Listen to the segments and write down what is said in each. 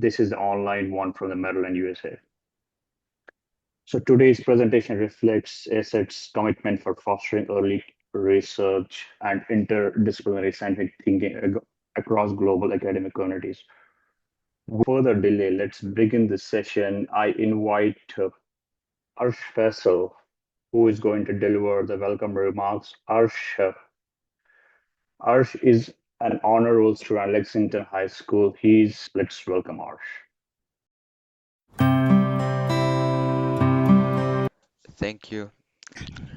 this is the online one from the Maryland, USA. So today's presentation reflects ASET's commitment for fostering early research and interdisciplinary scientific thinking across global academic communities. Further delay, let's begin this session. I invite Arsh Faisal, who is going to deliver the welcome remarks. Arsh is an honor roll student at Lexington High School. Let's welcome Arsh. Thank you.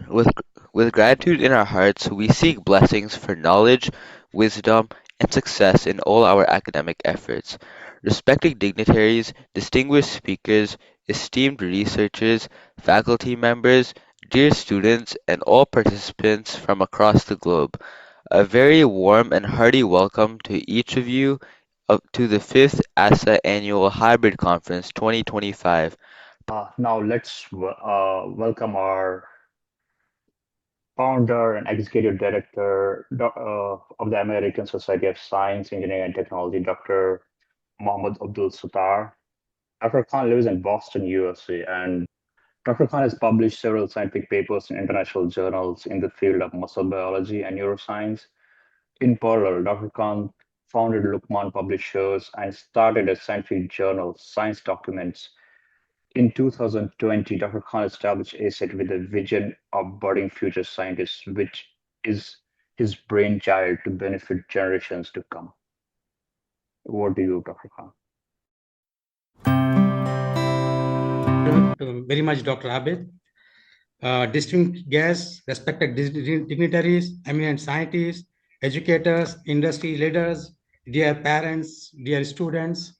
With, with gratitude in our hearts, we seek blessings for knowledge, wisdom, and success in all our academic efforts. Respected dignitaries, distinguished speakers, esteemed researchers, faculty members, dear students, and all participants from across the globe, a very warm and hearty welcome to each of you to the 5th ASA Annual Hybrid Conference 2025. Now let's welcome our founder and executive director of the American Society of Science, Engineering, and Technology, Dr. Mohammad Abdul Sattar. Dr. Khan lives in Boston, USA, and Dr. Khan has published several scientific papers in international journals in the field of muscle biology and neuroscience. In parallel, Dr. Khan founded Lukman Publishers and started a scientific journal, Science Documents. In 2020, Dr. Khan established ASET with a vision of budding future scientists, which is his brainchild to benefit generations to come. What do you, Dr. Khan? Very much, Dr. Abid. Distinguished guests, respected dignitaries, eminent scientists, educators, industry leaders, dear parents, dear students,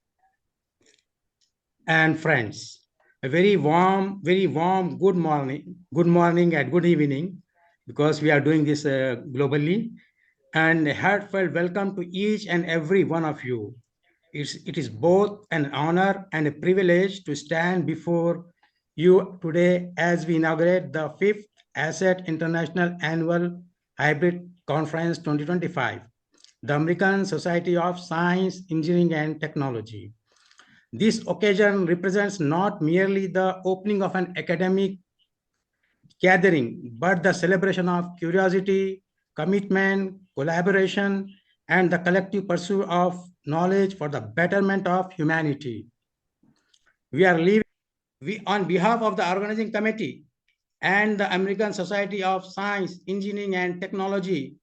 and friends. A very warm good morning and good evening, because we are doing this globally, and a heartfelt welcome to each and every one of you. It is both an honor and a privilege to stand before you today as we inaugurate the 5th ASET International Annual Hybrid Conference 2025, the American Society of Science, Engineering, and Technology. This occasion represents not merely the opening of an academic gathering, but the celebration of curiosity, commitment, collaboration, and the collective pursuit of knowledge for the betterment of humanity. On behalf of the organizing committee and the American Society of Science, Engineering, and Technology,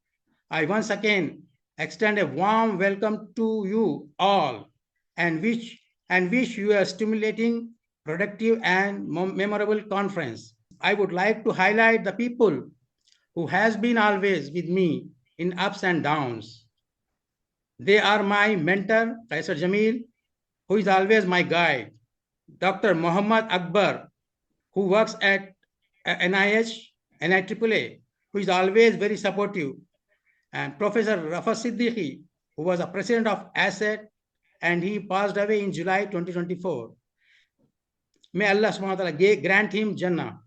I once again extend a warm welcome to you all and wish you a stimulating, productive, and memorable conference. I would like to highlight the people who has been always with me in ups and downs. They are my mentor, Kaisar Jamil, who is always my guide, Dr. Muhammad Akbar, who works at NIH, NIAAA, who is always very supportive, and Professor Rafa Siddiqui, who was a president of ASET, and he passed away in July 2024. May Allah subhanahu wa ta'ala grant him Jannah.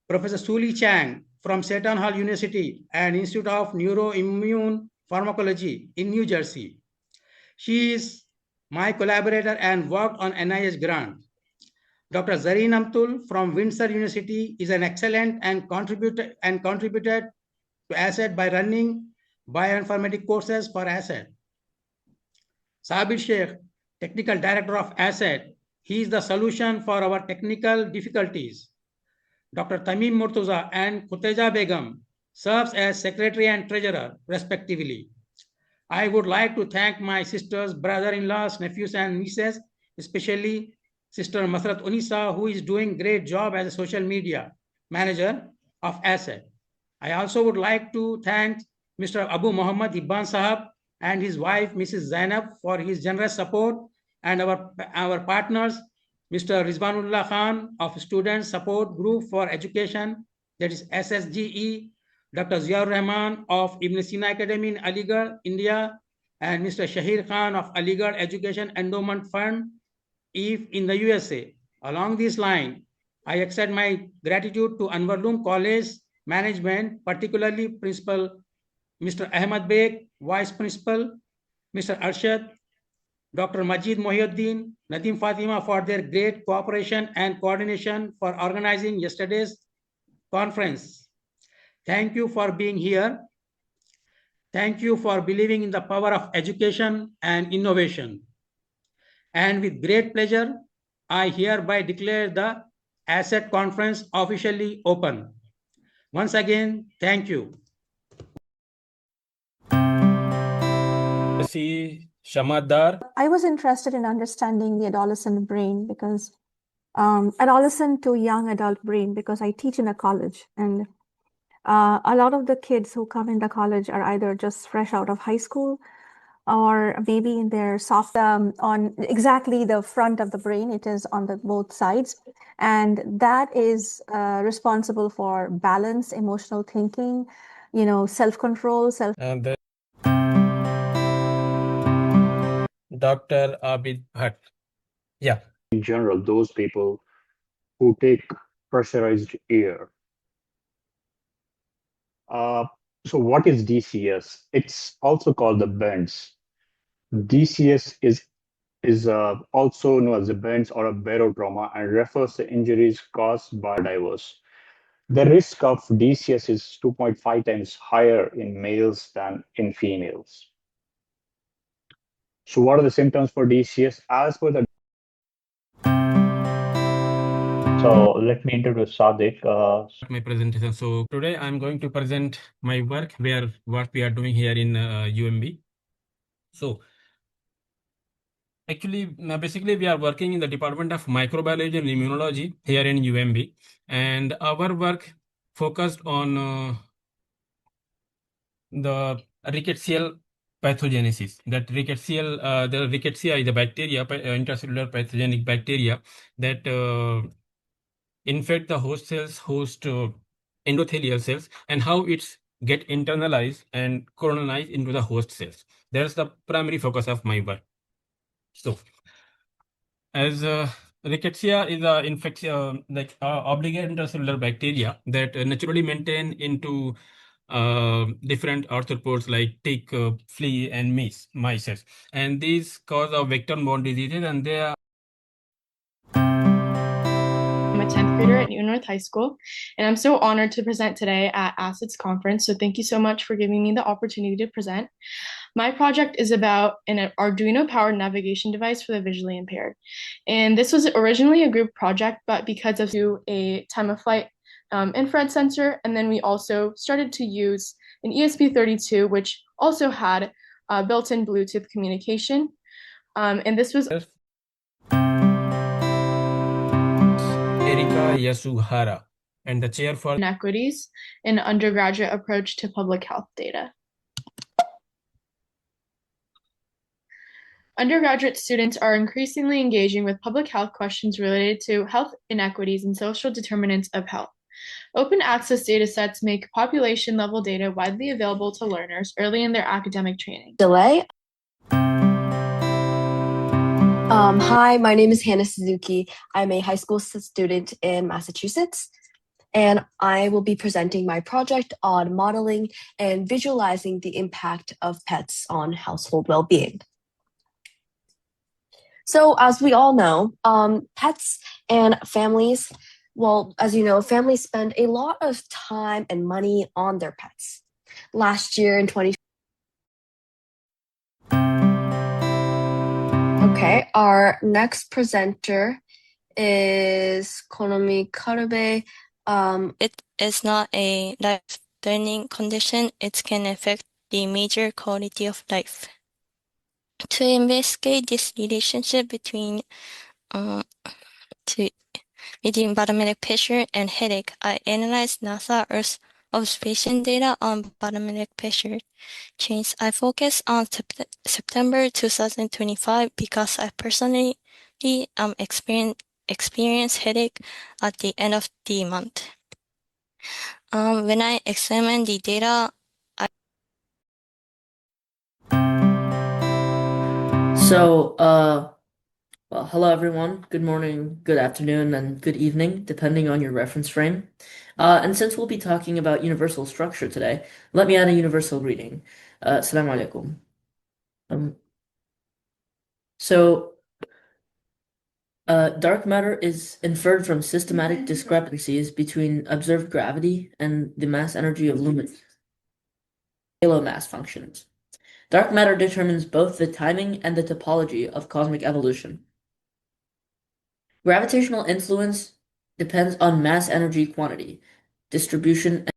Professor Suli Chang from Seton Hall University and Institute of Neuroimmune Pharmacology in New Jersey. She is my collaborator and worked on NIH grant. Dr. Zareen Amtul from Windsor University is an excellent and contributed to ASET by running bioinformatics courses for ASET. Sabir Sheikh, Technical Director of ASET, he is the solution for our technical difficulties. Dr. Tamim Murtuza and Khuteja Begum serves as Secretary and Treasurer, respectively. I would like to thank my sisters, brother-in-laws, nephews, and nieces, especially Sister Masrat Unisa, who is doing great job as a social media manager of ASET. I also would like to thank Mr. Abu Muhammad Ibban Sahab and his wife, Mrs. Zainab, for his generous support, and our partners, Mr. Rizwanullah Khan of Student Support Group for Education, that is SSGE, Dr. Ziaur Rahman of Ibn Sina Academy in Aligarh, India, and Mr. Shahir Khan of Aligarh Education Endowment Fund, if in the USA. Along this line, I extend my gratitude to Anwarloom College management, particularly Principal Mr. Ahmad Beg, Vice Principal, Mr. Arshad, Dr. Majid Mohiuddin, Nadeem Fatima for their great cooperation and coordination for organizing yesterday's conference. Thank you for being here. Thank you for believing in the power of education and innovation. And with great pleasure, I hereby declare the ASSET conference officially open. Once again, thank you. Shamadar. I was interested in understanding the adolescent brain because adolescent to young adult brain because I teach in a college and a lot of the kids who come into college are either just fresh out of high school or maybe in their soft on exactly the front of the brain. It is on the both sides, and that is responsible for balance, emotional thinking, self-control, And then Dr. Abid Bhatt. Yeah. In general, those people who take pressurized air. So what is DCS? It's also called the bends. DCS is also known as the bends or a barotrauma and refers to injuries caused by divers. The risk of DCS is 2.5 times higher in males than in females. So what are the symptoms for DCS? As per the So let me introduce Sadiq. My presentation. So today I'm going to present my work where what we are doing here in UMB. So actually, basically we are working in the Department of Microbiology and Immunology here in UMB, and our work focused on the rickettsial pathogenesis. That rickettsial, the rickettsia is a bacteria, intracellular pathogenic bacteria that infect the host cells, host endothelial cells, and how it's get internalized and colonized into the host cells. That's the primary focus of my work. So, as rickettsia is a infection, like obligate intracellular bacteria that naturally maintain into different arthropods like tick, flea, and mice, and these cause of vector-borne diseases, and they are. I'm a 10th grader at Newton North High School, and I'm so honored to present today at ASSET's conference. So thank you so much for giving me the opportunity to present. My project is about an Arduino-powered navigation device for the visually impaired. And this was originally a group project, but because of a time-of-flight infrared sensor, and then we also started to use an ESP32, which also had built-in Bluetooth communication. And this was Erika Yasuhara, and the chair for inequities in undergraduate approach to public health data. Undergraduate students are increasingly engaging with public health questions related to health inequities and social determinants of health. Open access datasets make population level data widely available to learners early in their academic training. Hi, my name is Hannah Suzuki. I'm a high school student in Massachusetts, and I will be presenting my project on modeling and visualizing the impact of pets on household well-being. So as we all know, pets and families, well, as you know, families spend a lot of time and money on their pets. Last year in 2020, okay, our next presenter is Konomi Karube. It is not a life-threatening condition. It can affect the major quality of life. To investigate this relationship between median barometric pressure and headache, I analyzed NASA Earth observation data on barometric pressure change. I focus on September 2025 because I personally experience headache at the end of the month. When I examine the data, Well, hello everyone. Good morning, good afternoon, and good evening, depending on your reference frame. And since we'll be talking about universal structure today, let me add a universal greeting. Assalamu alaikum. So, dark matter is inferred from systematic discrepancies between observed gravity and the mass energy of lumens. Halo mass functions. Dark matter determines both the timing and the topology of cosmic evolution. Gravitational influence depends on mass energy quantity, distribution.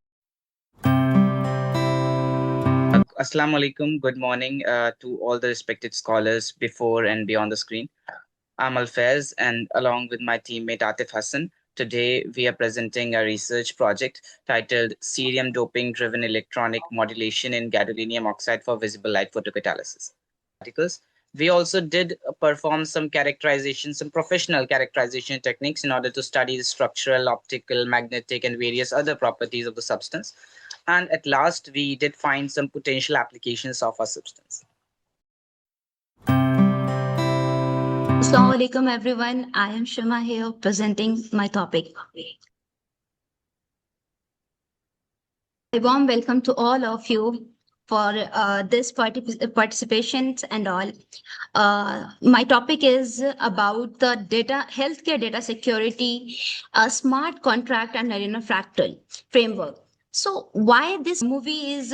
Assalamu alaikum. Good morning to all the respected scholars before and beyond the screen. I'm Alfez, and along with my teammate Atif Hassan, today we are presenting a research project titled Cerium Doping Driven Electronic Modulation in Gadolinium Oxide for Visible Light Photocatalysis. We also did perform some characterization, some professional characterization techniques in order to study the structural, optical, magnetic, and various other properties of the substance. And at last, we did find some potential applications of our substance. Assalamu alaikum everyone. I am Shima here presenting my topic. A warm welcome to all of you for this participation and all. My topic is about the healthcare data security, smart contract and arena fractal framework. So why this movie is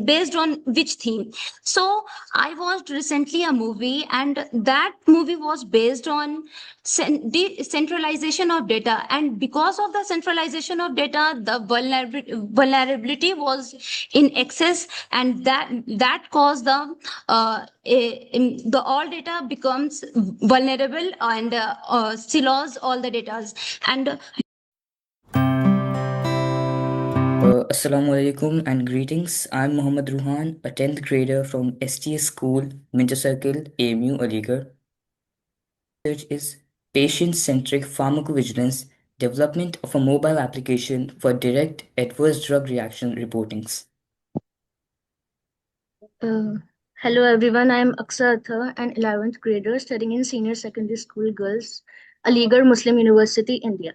based on which theme? So I watched recently a movie, and that movie was based on decentralization of data, and because of the centralization of data, the vulnerability was in excess, and that caused the all data becomes vulnerable, and silos all the data. And Assalamu alaikum and greetings. I'm Muhammad Ruhan, a 10th grader from STS School, Minter Circle, AMU, Aligarh. Research is patient-centric pharmacovigilance, development of a mobile application for direct adverse drug reaction reportings. Hello everyone, I am Aksa Athar, an 11th grader studying in Senior Secondary School Girls, Aligarh Muslim University, India.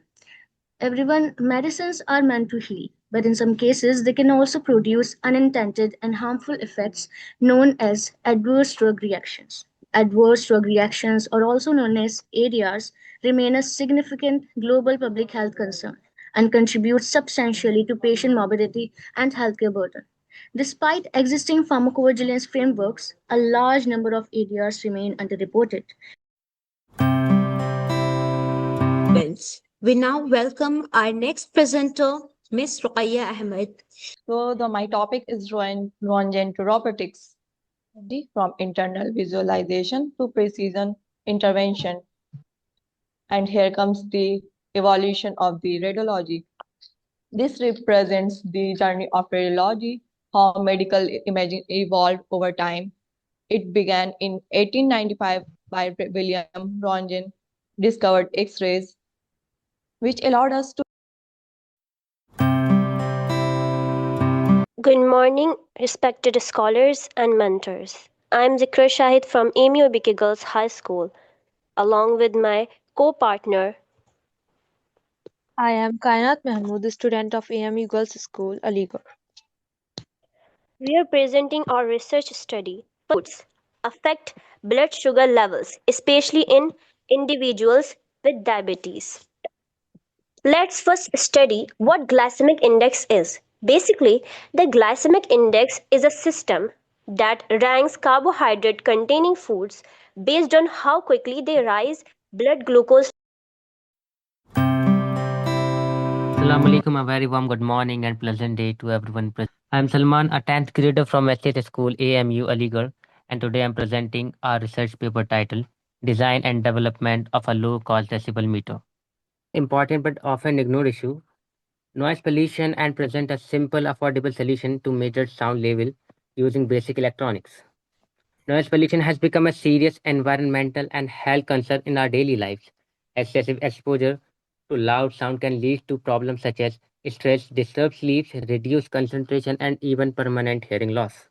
Everyone, medicines are meant to heal, but in some cases they can also produce unintended and harmful effects known as adverse drug reactions. Adverse drug reactions, or also known as ADRs, remain a significant global public health concern and contribute substantially to patient morbidity and healthcare burden. Despite existing pharmacovigilance frameworks, a large number of ADRs remain underreported. We now welcome our next presenter, Ms. Ruqayya Ahmed. So my topic is Roentgen to robotics, from internal visualization to precision intervention. And here comes the evolution of the radiology. This represents the journey of radiology, how medical imaging evolved over time. It began in 1895 by William Roentgen, discovered X-rays, which allowed us to. Good morning, respected scholars and mentors. I am Zikra Shahid from AMU ABK Girls High School, along with my co-partner. I am Kainat Mahmood, a student of AMU Girls School, Aligarh. We are presenting our research study. Foods affect blood sugar levels, especially in individuals with diabetes. Let's first study what glycemic index is. Basically, the glycemic index is a system that ranks carbohydrate containing foods based on how quickly they rise blood glucose. Assalamu alaikum, a very warm good morning and pleasant day to everyone. I'm Salman, a 10th grader from STS School AMU Aligarh, and today I'm presenting our research paper titled Design and Development of a Low-Cost Decibel Meter. Important but often ignored issue, noise pollution, and present a simple, affordable solution to measure sound level using basic electronics. Noise pollution has become a serious environmental and health concern in our daily lives. Excessive exposure to loud sound can lead to problems such as stress, disturbed sleep, reduced concentration, and even permanent hearing loss.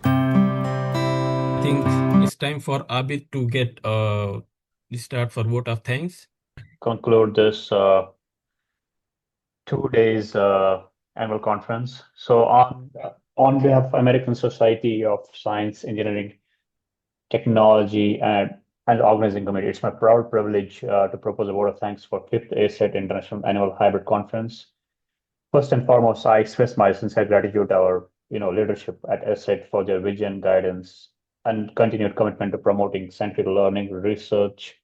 I think it's time for Abid to get the start for vote of thanks. Conclude this 2 days annual conference. So on behalf of American Society of Science, Engineering, technology, and organizing committee. It's my proud privilege to propose a vote of thanks for 5th ASET International Annual Hybrid Conference. First and foremost, I express my sincere gratitude to our leadership at ASET for their vision, guidance, and continued commitment to promoting scientific learning, research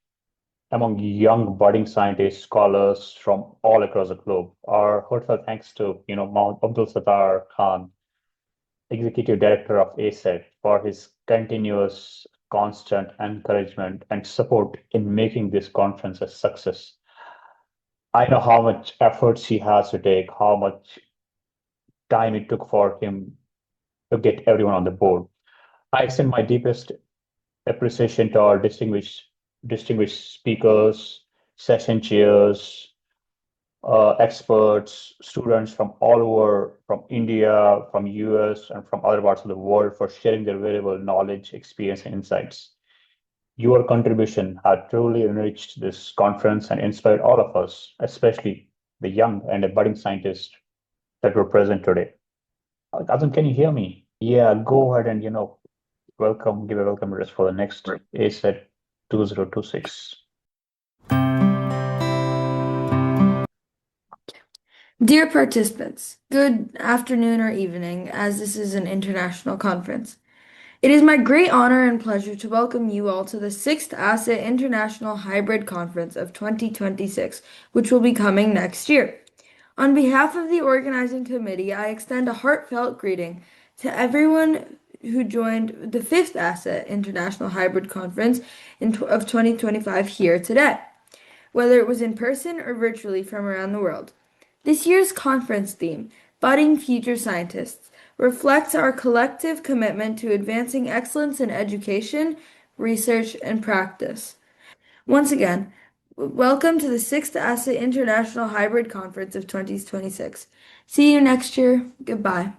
among young budding scientists, scholars from all across the globe. Our heartfelt thanks to Mohammad Abdul Sattar Khan, Executive Director of ASET, for his continuous, constant encouragement and support in making this conference a success. I know how much efforts he has to take, how much time it took for him to get everyone on the board. I extend my deepest appreciation to our distinguished speakers, session chairs, experts, students from all over, from India, from US, and from other parts of the world for sharing their valuable knowledge, experience, and insights. Your contribution had truly enriched this conference and inspired all of us, especially the young and the budding scientists that were present today. Azam, can you hear me? Yeah, go ahead and give a welcome address for the next ASET 2026. Dear participants, good afternoon or evening, as this is an international conference. It is my great honor and pleasure to welcome you all to the 6th ASET International Hybrid Conference of 2026, which will be coming next year. On behalf of the organizing committee, I extend a heartfelt greeting to everyone who joined the 5th ASET International Hybrid Conference of 2025 here today, whether it was in person or virtually from around the world. This year's conference theme, Budding Future Scientists, reflects our collective commitment to advancing excellence in education, research, and practice. Once again, welcome to the 6th ASET International Hybrid Conference of 2026. See you next year. Goodbye.